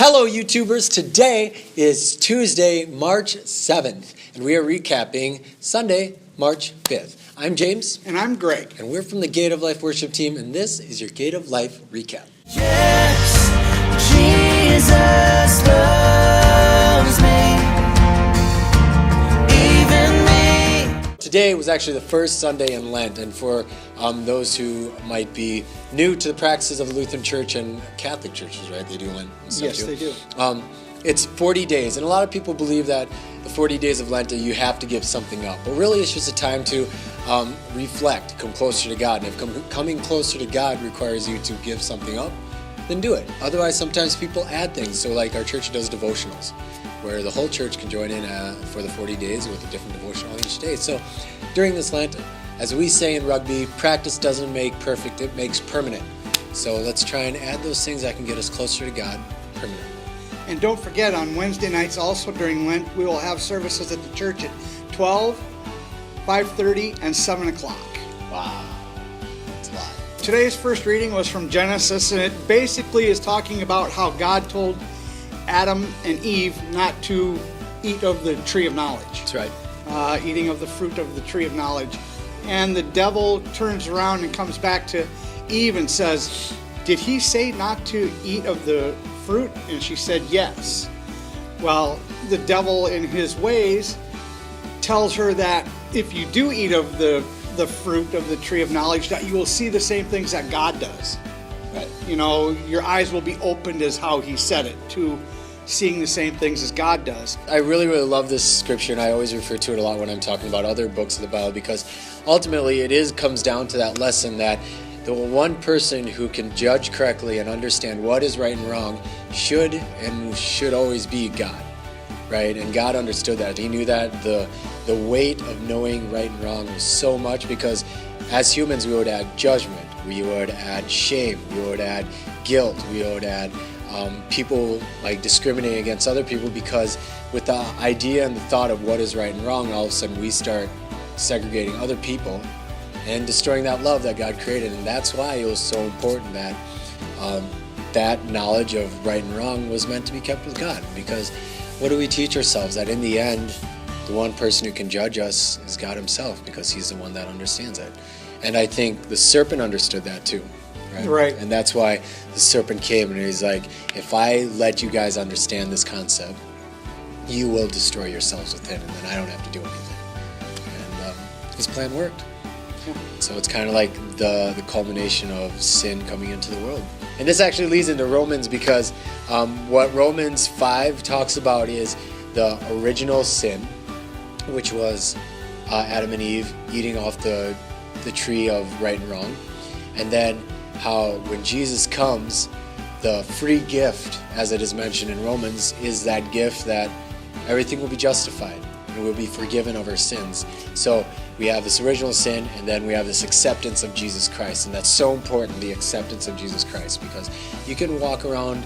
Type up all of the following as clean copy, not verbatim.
Hello YouTubers, today is Tuesday, March 7th, and we are recapping Sunday, March 5th. I'm James. And I'm Greg. And we're from the Gate of Life worship team, and this is your Gate of Life recap. Yes, Jesus loves me, even me. Today was actually the first Sunday in Lent, and for those who might be new to the practices of the Lutheran Church and Catholic churches, right? They do Lent and stuff Yes, too. they do. It's 40 days, and a lot of people believe that the 40 days of Lent, you have to give something up. But really, it's just a time to reflect, come closer to God. And if coming closer to God requires you to give something up, then do it. Otherwise, sometimes people add things. So like our church does devotionals, where the whole church can join in for the 40 days with a different devotional each day. So during this Lent, as we say in rugby, practice doesn't make perfect, it makes permanent. So let's try and add those things that can get us closer to God permanently. And don't forget, on Wednesday nights, also during Lent, we will have services at the church at 12, 5:30, and 7 o'clock. Wow, that's a lot. Today's first reading was from Genesis, and it basically is talking about how God told Adam and Eve not to eat of the tree of knowledge. That's right. Eating of the fruit of the tree of knowledge. And the devil turns around and comes back to Eve and says, "Did he say not to eat of the fruit?" And she said, "Yes." Well, the devil in his ways tells her that if you do eat of the fruit of the tree of knowledge, that you will see the same things that God does. Right. You know, your eyes will be opened, as how he said it, to seeing the same things as God does. I really, really love this scripture, and I always refer to it a lot when I'm talking about other books of the Bible, because ultimately it comes down to that lesson that the one person who can judge correctly and understand what is right and wrong should always be God, right? And God understood that. He knew that the weight of knowing right and wrong was so much, because as humans we would add judgment, we would add shame, we would add guilt, we would add people like discriminating against other people, because with the idea and the thought of what is right and wrong, all of a sudden we start segregating other people and destroying that love that God created. And that's why it was so important that that knowledge of right and wrong was meant to be kept with God. Because what do we teach ourselves? That in the end, the one person who can judge us is God himself, because he's the one that understands it. And I think the serpent understood that too. Right. And that's why the serpent came and he's like, if I let you guys understand this concept, you will destroy yourselves within, and then I don't have to do anything. And his plan worked. Yeah. So it's kind of like the culmination of sin coming into the world. And this actually leads into Romans, because what Romans 5 talks about is the original sin, which was Adam and Eve eating off the tree of right and wrong. And then how when Jesus comes, the free gift, as it is mentioned in Romans, is that gift that everything will be justified and we'll be forgiven of our sins. So we have this original sin, and then we have this acceptance of Jesus Christ. And that's so important, the acceptance of Jesus Christ, because you can walk around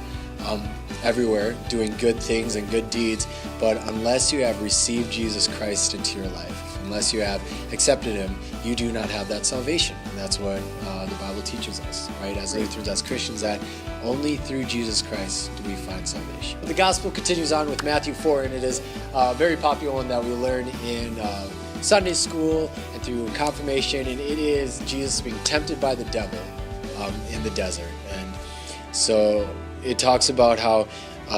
everywhere doing good things and good deeds, but unless you have received Jesus Christ into your life, unless you have accepted him, you do not have that salvation. And that's what the Bible teaches us, right? As Lutherans, as Christians, that only through Jesus Christ do we find salvation. The gospel continues on with Matthew 4, and it is a very popular one that we learn in Sunday school and through confirmation, and it is Jesus being tempted by the devil in the desert. And so it talks about how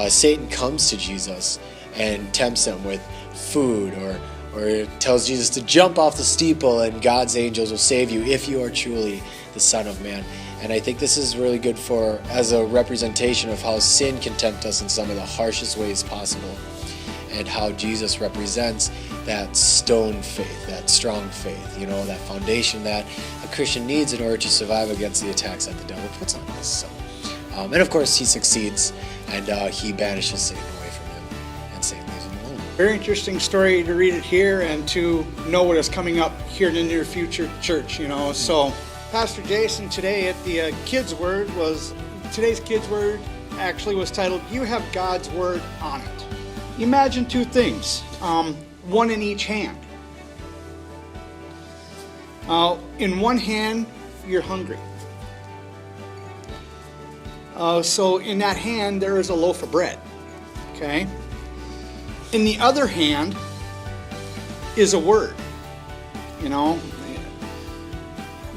Satan comes to Jesus and tempts him with food, or it tells Jesus to jump off the steeple and God's angels will save you if you are truly the Son of Man. And I think this is really good as a representation of how sin can tempt us in some of the harshest ways possible, and how Jesus represents that stone faith, that strong faith, that foundation that a Christian needs in order to survive against the attacks that the devil puts on us. So, and of course he succeeds, and he banishes Satan away from him, and Satan leaves him alone. Very interesting story to read it here and to know what is coming up here in the near future church, So Pastor Jason today at the Kids Word today's Kids Word actually was titled, "You Have God's Word on It." Imagine two things, one in each hand. In one hand, you're hungry. So in that hand, there is a loaf of bread. Okay? In the other hand is a word. You know?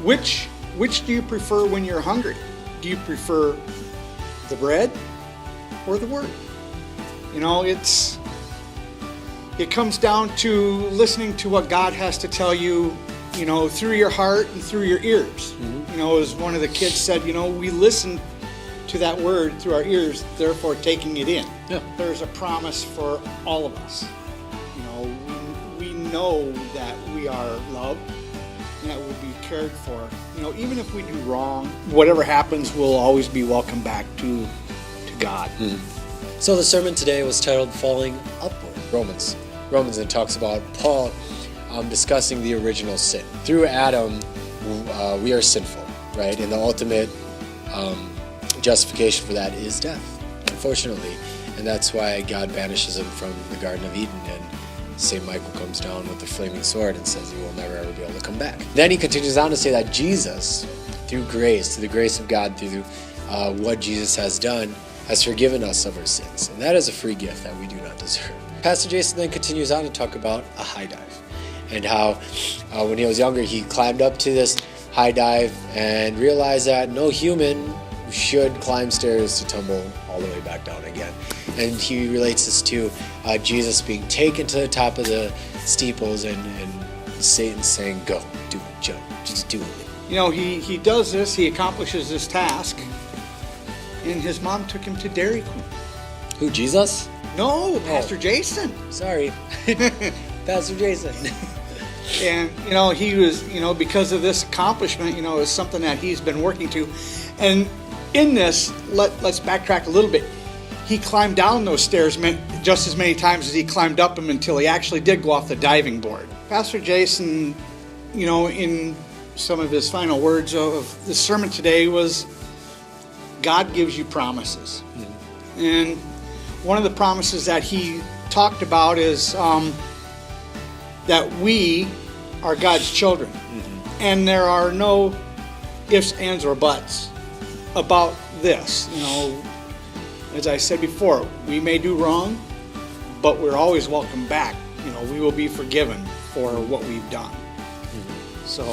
Which do you prefer when you're hungry? Do you prefer the bread or the word? You know, it comes down to listening to what God has to tell you, you know, through your heart and through your ears. Mm-hmm. You know, as one of the kids said, you know, we listen to that word through our ears, therefore taking it in. Yeah. There's a promise for all of us. You know, we know that we are loved and that we'll be cared for. You know, even if we do wrong, whatever happens, we'll always be welcome back to God. Mm-hmm. So the sermon today was titled Falling Upward. Romans, it talks about Paul discussing the original sin. Through Adam, we are sinful, right? And the ultimate justification for that is death, unfortunately. And that's why God banishes him from the Garden of Eden, and St. Michael comes down with the flaming sword and says he will never ever be able to come back. Then he continues on to say that Jesus, through grace, through the grace of God, through what Jesus has done, has forgiven us of our sins. And that is a free gift that we do not deserve. Pastor Jason then continues on to talk about a high dive, and how when he was younger, he climbed up to this high dive and realized that no human should climb stairs to tumble all the way back down again. And he relates this to Jesus being taken to the top of the steeples and Satan saying, go, do it, Joe, just do it. You know, he does this, he accomplishes this task, and his mom took him to Dairy Queen. Who, Jesus? No, Pastor Jason. Sorry. Pastor Jason. And, you know, he was, you know, because of this accomplishment, you know, is something that he's been working to. And in this, let's backtrack a little bit. He climbed down those stairs just as many times as he climbed up them until he actually did go off the diving board. Pastor Jason, you know, in some of his final words of the sermon today was, God gives you promises. Mm-hmm. And one of the promises that he talked about is that we are God's children. Mm-hmm. And there are no ifs, ands, or buts about this. You know, as I said before, we may do wrong, but we're always welcome back. You know, we will be forgiven for what we've done. Mm-hmm. So,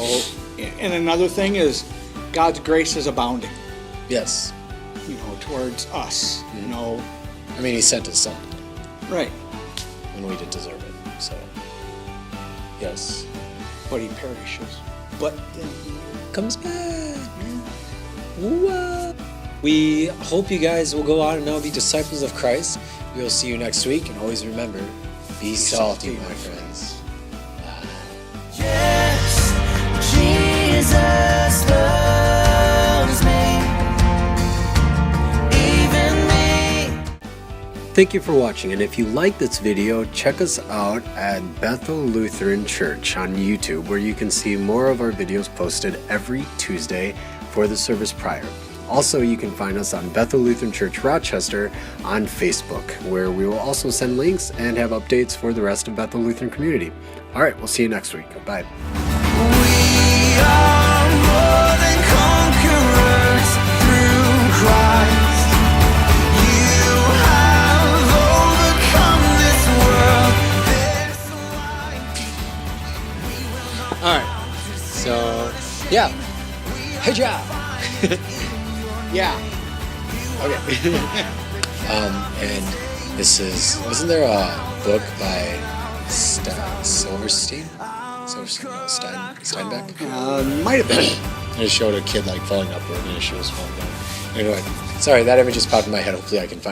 and another thing is God's grace is abounding. Yes. You know, towards us. Mm-hmm. You know, I mean, he sent his son. Right. When we didn't deserve it. So, yes. But he perishes. But then he comes back. Whoa. We hope you guys will go out and now be disciples of Christ. We will see you next week. And always remember, be salty, my friends. Yes, Jesus loves me, even me. Thank you for watching, and if you like this video, check us out at Bethel Lutheran Church on YouTube, where you can see more of our videos posted every Tuesday for the service prior. Also, you can find us on Bethel Lutheran Church Rochester on Facebook, where we will also send links and have updates for the rest of Bethel Lutheran community. All right, we'll see you next week. Bye. We are more than conquerors through Christ. You have overcome this world, this life. All right, so, yeah. Hey, job. Yeah. Okay. And this is, wasn't there a book by Silverstein? No, Steinbeck? Might have been. And it showed a kid like falling upward and she was falling down. Anyway, sorry, that image just popped in my head. Hopefully I can find